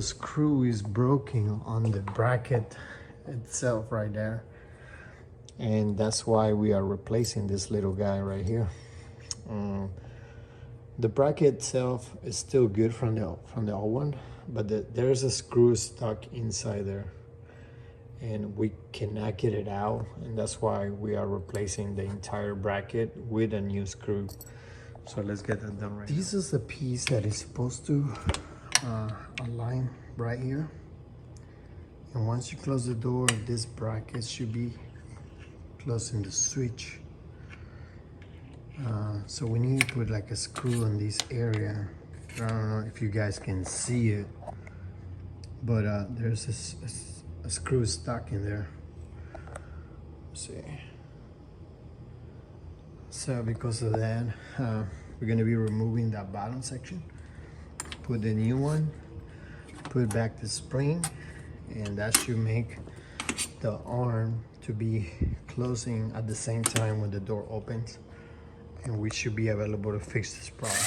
the screw is broken on the bracket itself right there, and that's why we are replacing this little guy right here. The bracket itself is still good from the old one, but there's a screw stuck inside there and we cannot get it out, and that's why we are replacing the entire bracket with a new screw. So let's get that done right now. This is the piece that is supposed to align right here, and once you close the door, this bracket should be closing the switch. So we need to put like a screw in this area. I don't know if you guys can see it, but there's a screw stuck in there. Let's see. So because of that, we're gonna be removing that bottom section, put the new one, put back the spring, and that should make the arm to be closing at the same time when the door opens, and we should be available to fix this problem.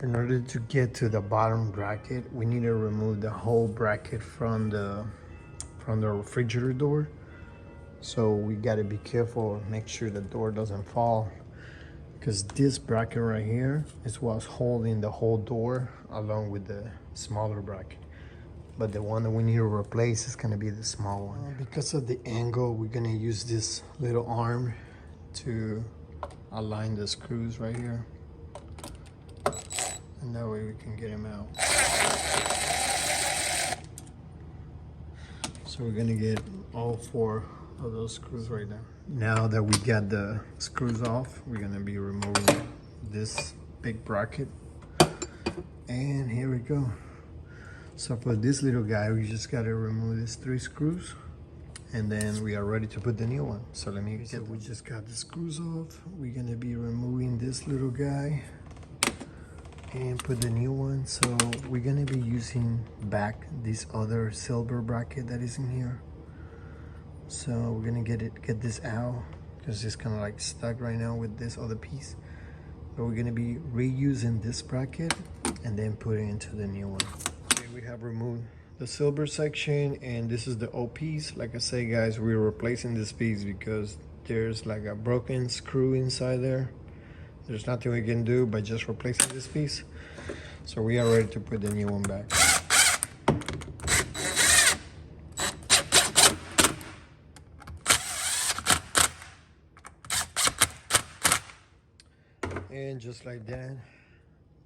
In order to get to the bottom bracket, we need to remove the whole bracket from the refrigerator door. So we got to be careful, make sure the door doesn't fall, because this bracket right here is what's holding the whole door along with the smaller bracket. But the one that we need to replace is going to be the small one. Because of the angle, we're going to use this little arm to align the screws right here, and that way we can get them out. So we're going to get all 4 of those screws right there. Now that we got the screws off, we're going to be removing this big bracket, and here we go. So for this little guy, we just got to remove these 3 screws, and then we are ready to put the new one. So let me get, we just got the screws off. We're going to be removing this little guy and put the new one. So we're going to be using back this other silver bracket that is in here. So we're going to get this out because it's kind of like stuck right now with this other piece. But we're going to be reusing this bracket and then putting it into the new one. We have removed the silver section, and this is the old piece. Like I say, guys, we're replacing this piece because there's like a broken screw inside there. There's nothing we can do by just replacing this piece. So we are ready to put the new one back. And just like that,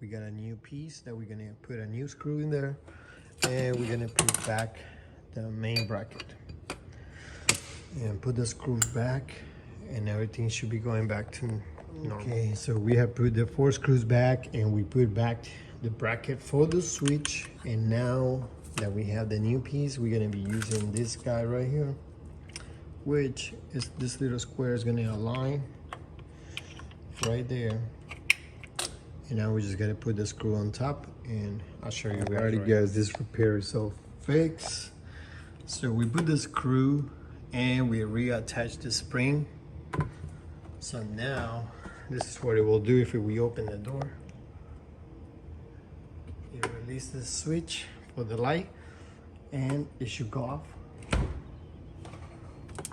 we got a new piece that we're gonna put a new screw in there, and we're gonna put back the main bracket and put the screws back, and everything should be going back to normal. Okay, so we have put the 4 screws back, and we put back the bracket for the switch. And now that we have the new piece, we're gonna be using this guy right here, which is this little square is gonna align right there. And now we just gotta put the screw on top, and I'll show you. Alrighty, guys, this repair is all fixed. So we put the screw and we reattach the spring. So now this is what it will do if we open the door. You release the switch for the light, and it should go off.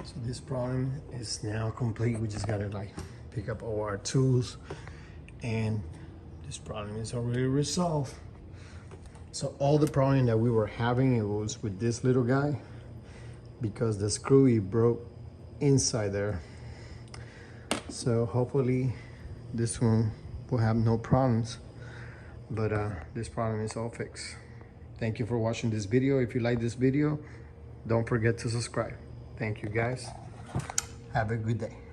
So this problem is now complete. We just gotta like pick up all our tools, and this problem is already resolved. So all the problem that we were having, it was with this little guy, because the screw broke inside there. So hopefully this one will have no problems, but this problem is all fixed. Thank you for watching this video. If you like this video, don't forget to subscribe. Thank you, guys. Have a good day.